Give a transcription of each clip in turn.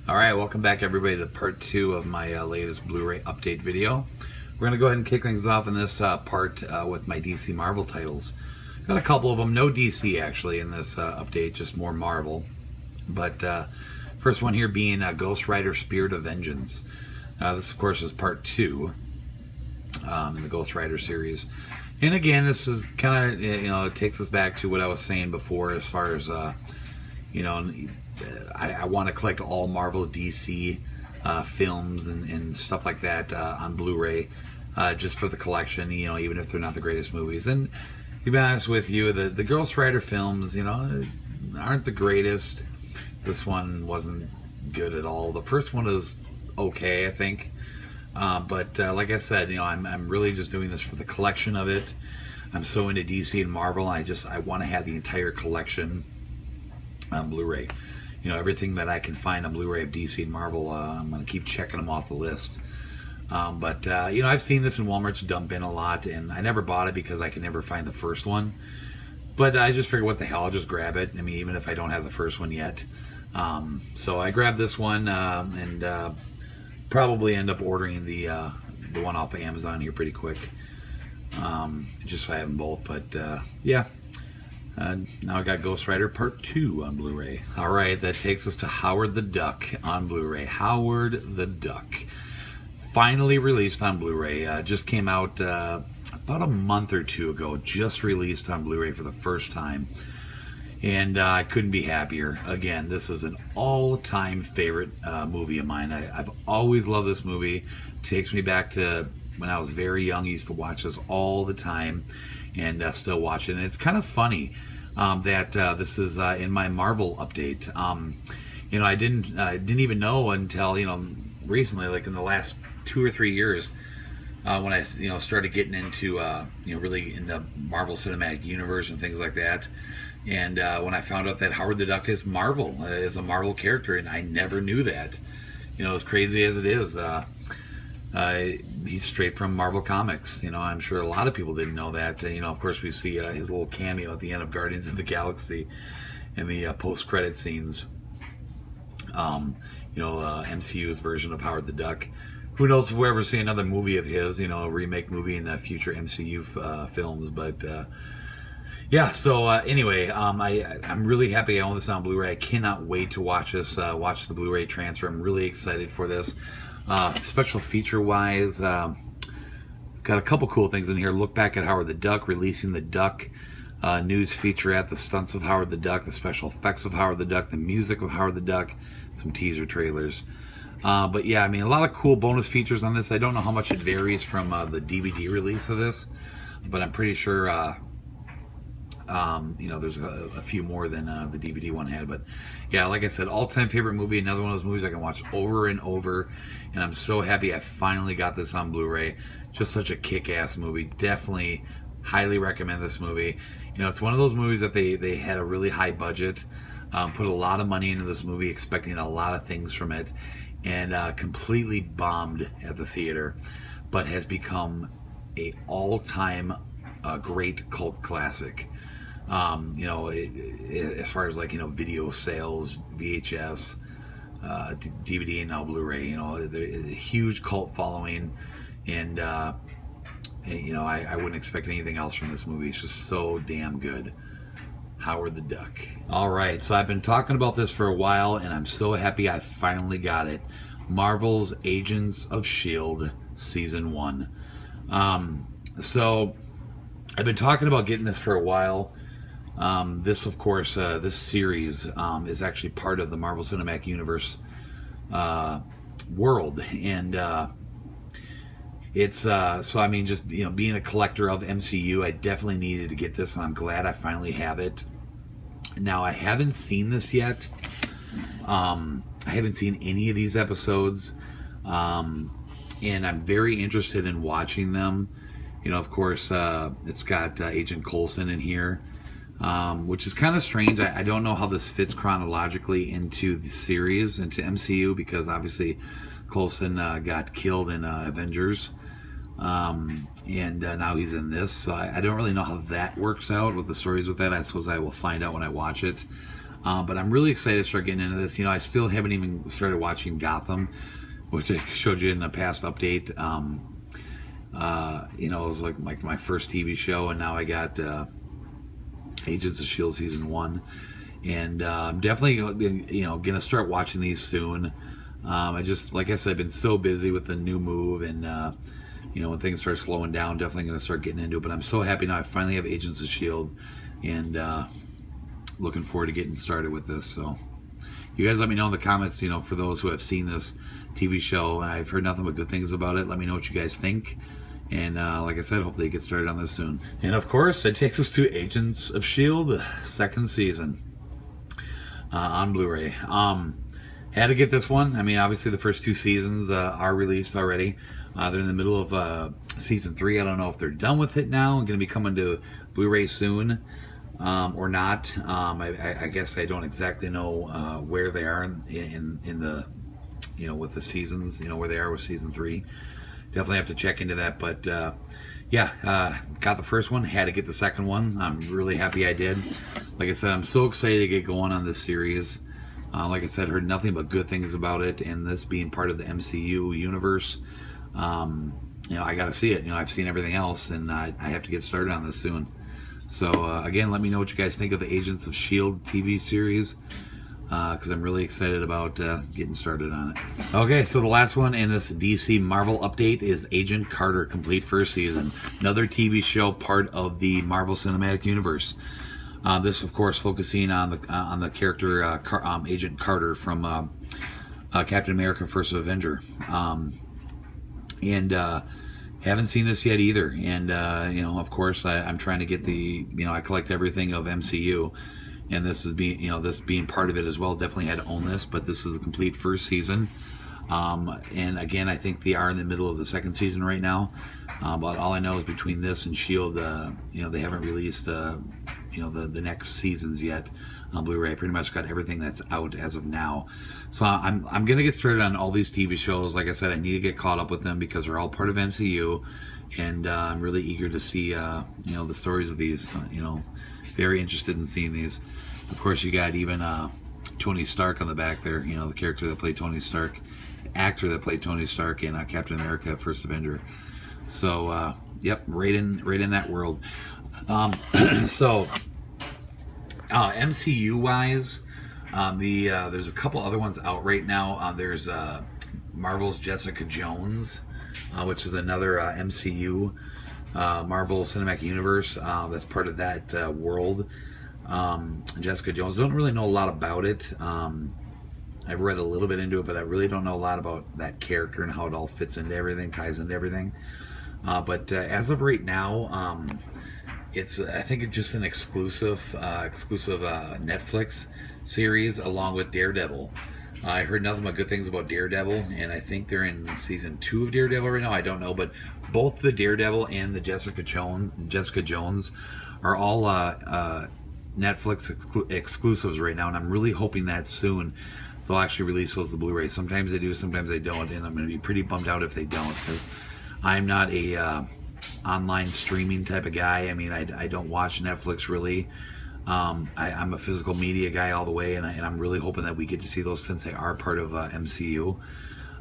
All right, welcome back everybody to part 2 of my latest Blu-ray update video. We're going to go ahead and kick things off in this part with my DC Marvel titles. Got a couple of them, no DC actually in this update, just more Marvel. But first one here being Ghost Rider Spirit of Vengeance. This of course is part 2 in the Ghost Rider series. And again, this is kind of, it takes us back to what I was saying before as far as, I want to collect all Marvel DC films and stuff like that on Blu-ray just for the collection, even if they're not the greatest movies. And to be honest with you, the Ghost Rider films, aren't the greatest. This one wasn't good at all. The first one is okay, I think. But like I said, I'm really just doing this for the collection of it. I'm so into DC and Marvel. I want to have the entire collection on Blu-ray. Everything that I can find on Blu-ray of DC and Marvel, I'm going to keep checking them off the list. But I've seen this in Walmart's dump bin a lot, and I never bought it because I could never find the first one. But I just figured, what the hell, I'll just grab it. I mean, even if I don't have the first one yet. So I grabbed this one, and probably end up ordering the one off of Amazon here pretty quick. Just so I have them both, but yeah. Now I got Ghost Rider Part 2 on Blu-ray. Alright, that takes us to Howard the Duck on Blu-ray. Howard the Duck. Finally released on Blu-ray. Just came out about a month or two ago. Just released on Blu-ray for the first time. And I couldn't be happier. Again, this is an all-time favorite movie of mine. I've always loved this movie. It takes me back to when I was very young. I used to watch this all the time. And still watch it. And it's kind of funny that this is in my Marvel update. I didn't even know until recently, like in the last 2 or 3 years, when I started getting into really into Marvel Cinematic Universe and things like that. And when I found out that Howard the Duck is Marvel, is a Marvel character, and I never knew that. As crazy as it is. He's straight from Marvel Comics. I'm sure a lot of people didn't know that. Of course, we see his little cameo at the end of Guardians of the Galaxy in the post-credit scenes. MCU's version of Howard the Duck. Who knows if we'll ever see another movie of his, a remake movie in future MCU films. But yeah, so anyway, I'm really happy I own this on Blu-ray. I cannot wait to watch this, watch the Blu-ray transfer. I'm really excited for this. Special feature wise, it's got a couple cool things in here. Look back at Howard the Duck, releasing the Duck, news featurette, the stunts of Howard the Duck, the special effects of Howard the Duck, the music of Howard the Duck, some teaser trailers. But yeah, a lot of cool bonus features on this. I don't know how much it varies from the DVD release of this, but I'm pretty sure there's a few more than the DVD one had. But yeah, like I said, all-time favorite movie. Another one of those movies I can watch over and over, and I'm so happy I finally got this on Blu-ray. Just such a kick-ass movie. Definitely highly recommend this movie. It's one of those movies that they had a really high budget, put a lot of money into this movie, expecting a lot of things from it, and completely bombed at the theater, but has become a all-time great cult classic. As far as video sales, VHS, DVD, and now Blu-ray, a huge cult following, and I wouldn't expect anything else from this movie. It's just so damn good. Howard the Duck. All right, so I've been talking about this for a while, and I'm so happy I finally got it. Marvel's Agents of S.H.I.E.L.D. Season 1. So I've been talking about getting this for a while. This, of course, this series is actually part of the Marvel Cinematic Universe world, and it's just being a collector of MCU, I definitely needed to get this, and I'm glad I finally have it. Now, I haven't seen this yet. I haven't seen any of these episodes, and I'm very interested in watching them. Of course, it's got Agent Coulson in here. Which is kind of strange. I don't know how this fits chronologically into the series, into MCU, because obviously Coulson got killed in Avengers, and now he's in this. So I don't really know how that works out with the stories with that. I suppose I will find out when I watch it. But I'm really excited to start getting into this. I still haven't even started watching Gotham, which I showed you in a past update. It was like my first TV show, and now I got Agents of S.H.I.E.L.D. season 1, and I'm definitely gonna start watching these soon. Like I said, I've been so busy with the new move, and when things start slowing down, definitely gonna start getting into it. But I'm so happy now I finally have Agents of S.H.I.E.L.D. and looking forward to getting started with this. So you guys let me know in the comments, for those who have seen this TV show. I've heard nothing but good things about it. Let me know what you guys think. And like I said, hopefully get started on this soon. And of course, it takes us to Agents of S.H.I.E.L.D. second season on Blu Ray. Had to get this one. I mean, obviously the first 2 seasons are released already. They're in the middle of season 3. I don't know if they're done with it now and going to be coming to Blu Ray soon or not. I guess I don't exactly know where they are in the, with the seasons, where they are with season 3. Definitely have to check into that. But got the first one, had to get the second one. I'm really happy I did. Like I said, I'm so excited to get going on this series. Like I said, heard nothing but good things about it, and this being part of the MCU universe, I got to see it. I've seen everything else, and I have to get started on this soon. So again, let me know what you guys think of the Agents of S.H.I.E.L.D. TV series, because I'm really excited about getting started on it. Okay, so the last one in this DC Marvel update is Agent Carter, complete first season. Another TV show part of the Marvel Cinematic Universe. This, of course, focusing on the character Agent Carter from Captain America: First Avenger, and haven't seen this yet either. And of course, I'm trying to get I collect everything of MCU, and this being part of it as well. Definitely had to own this, but this is the complete first season. And again, I think they are in the middle of the second season right now. But all I know is between this and S.H.I.E.L.D., they haven't released, the next seasons yet on Blu-ray. Pretty much got everything that's out as of now. So I'm going to get started on all these TV shows. Like I said, I need to get caught up with them because they're all part of MCU. And I'm really eager to see, the stories of these, very interested in seeing these. Of course, you got even Tony Stark on the back there, the character that played Tony Stark. Actor that played Tony Stark in Captain America: First Avenger. So yep, right in that world. So MCU wise, there's a couple other ones out right now. There's Marvel's Jessica Jones, which is another MCU Marvel Cinematic Universe that's part of that world. Jessica Jones, don't really know a lot about it. I've read a little bit into it, but I really don't know a lot about that character and how it all fits into everything, ties into everything. But as of right now, I think it's just an exclusive Netflix series along with Daredevil. I heard nothing but good things about Daredevil, and I think they're in season 2 of Daredevil right now. I don't know, but both the Daredevil and the Jessica Jones are all Netflix exclusives right now, and I'm really hoping that soon they'll actually release those to Blu-ray. Sometimes they do, sometimes they don't, and I'm going to be pretty bummed out if they don't, because I'm not a online streaming type of guy. I mean, I don't watch Netflix really. I'm a physical media guy all the way, and I'm really hoping that we get to see those since they are part of MCU.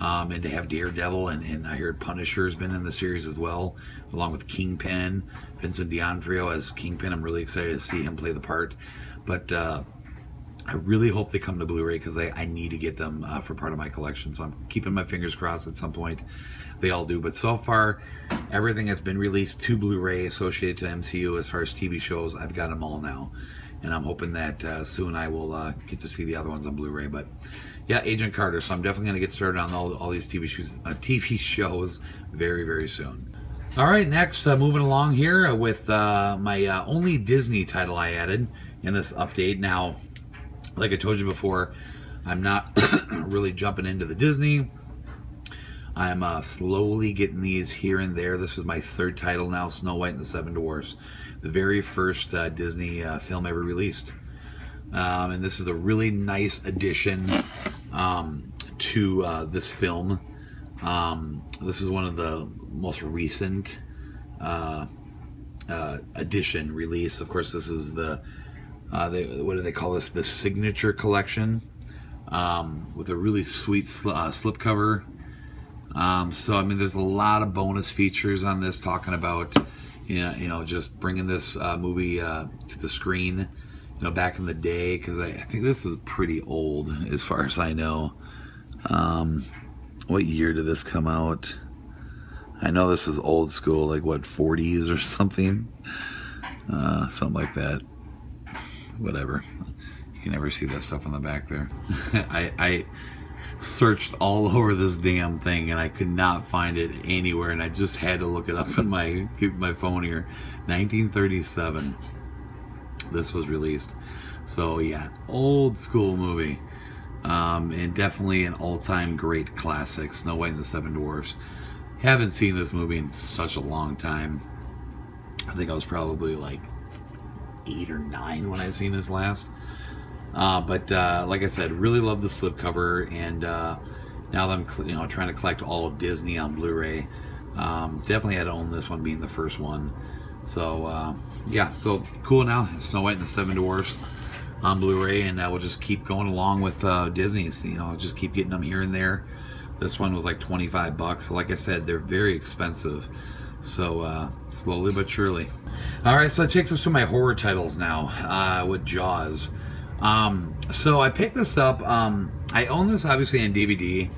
And to have Daredevil, and I heard Punisher's been in the series as well, along with Kingpin, Vincent D'Onofrio as Kingpin. I'm really excited to see him play the part. But I really hope they come to Blu-ray because I need to get them for part of my collection. So I'm keeping my fingers crossed at some point they all do. But so far, everything that's been released to Blu-ray associated to MCU as far as TV shows, I've got them all now. And I'm hoping that soon I will get to see the other ones on Blu-ray. But yeah, Agent Carter. So I'm definitely going to get started on all these TV shows very, very soon. All right, next, moving along here with my only Disney title I added in this update. Now, like I told you before, I'm not really jumping into the Disney. I'm slowly getting these here and there. This is my third title now, Snow White and the Seven Dwarfs. The very first Disney film ever released. And this is a really nice addition to this film. This is one of the most recent edition release. Of course, this is the What do they call this? The signature collection, with a really sweet slipcover. So I mean, there's a lot of bonus features on this, talking about just bringing this movie to the screen, back in the day, because I think this is pretty old as far as I know. What year did this come out? I know this is old school, like what, 40s or something, something like that. Whatever. You can never see that stuff on the back there. I searched all over this damn thing and I could not find it anywhere, and I just had to look it up on my phone here. 1937 this was released. So yeah, old school movie, and definitely an all-time great classic, Snow White and the Seven Dwarfs. Haven't seen this movie in such a long time. I think I was probably like 8 or 9 when I seen this last. But like I said, really love the slipcover, and now that I'm trying to collect all of Disney on Blu Ray, definitely had to own this one, being the first one. So yeah, so cool. Now Snow White and the Seven Dwarfs on Blu Ray, and we'll just keep going along with Disney. Just keep getting them here and there. This one was like $25, so like I said, they're very expensive. So slowly but surely. All right, so that takes us to my horror titles now, with Jaws. So I picked this up. I own this obviously on DVD,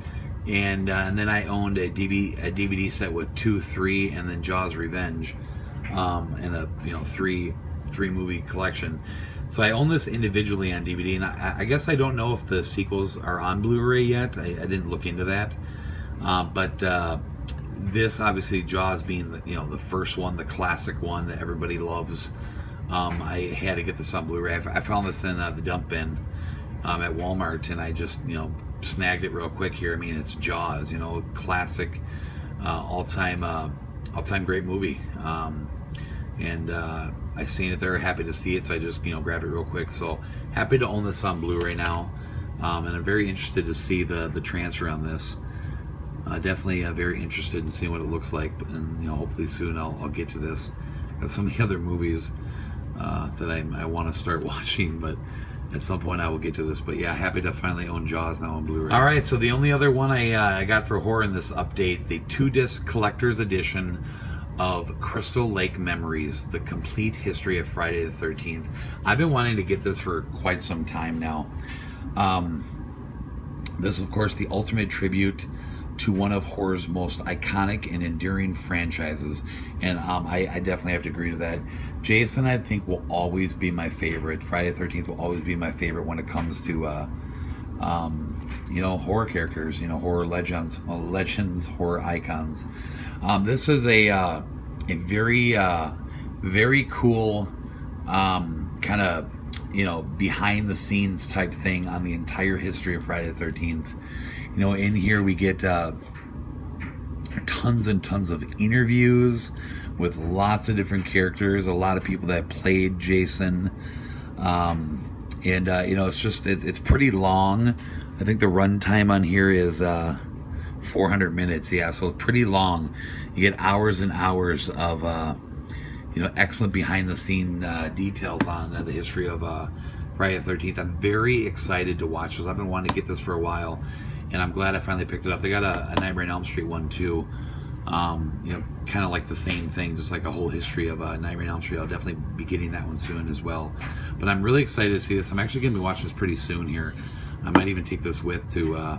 and then I owned a DVD set with 2, 3, and then Jaws Revenge, in a three movie collection. So I own this individually on DVD, and I guess I don't know if the sequels are on Blu-ray yet. I didn't look into that, but this, obviously, Jaws being the first one, the classic one that everybody loves. I had to get this on Blu-ray. I found this in the dump bin at Walmart, and I just snagged it real quick here. I mean, it's Jaws, classic, all-time great movie. And I seen it there, happy to see it, so I just grabbed it real quick. So happy to own this on Blu-ray now, and I'm very interested to see the transfer on this. Definitely very interested in seeing what it looks like, and hopefully soon I'll get to this. Got so many other movies that I want to start watching, but at some point I will get to this. But yeah, happy to finally own Jaws now on Blu-ray. All right, so the only other one I got for horror in this update, the 2-disc collector's edition of Crystal Lake Memories, the complete history of Friday the 13th. I've been wanting to get this for quite some time now. This is, of course, the ultimate tribute to one of horror's most iconic and enduring franchises, and I definitely have to agree to that. Jason, I think, will always be my favorite. Friday the 13th will always be my favorite when it comes to horror characters, horror legends, horror icons. This is a very very cool kind of behind the scenes type thing on the entire history of Friday the 13th. In here we get tons and tons of interviews with lots of different characters, a lot of people that played Jason, and it's pretty long. I think the runtime on here is 400 minutes. Yeah, so it's pretty long. You get hours and hours of excellent behind the scene details on the history of Friday the 13th. I'm very excited to watch this. I've been wanting to get this for a while, and I'm glad I finally picked it up. They got a Nightmare on Elm Street one too, kind of like the same thing, just like a whole history of Nightmare on Elm Street. I'll definitely be getting that one soon as well. But I'm really excited to see this. I'm actually going to be watching this pretty soon here. I might even take this with to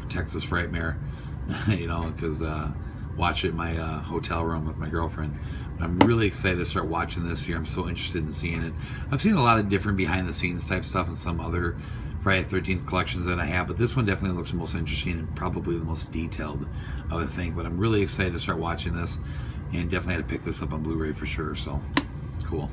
Texas Frightmare, because watch it in my hotel room with my girlfriend. But I'm really excited to start watching this here. I'm so interested in seeing it. I've seen a lot of different behind the scenes type stuff in some other Friday the 13th collections that I have, but this one definitely looks the most interesting and probably the most detailed, I would think. But I'm really excited to start watching this, and definitely had to pick this up on Blu-ray for sure. So cool.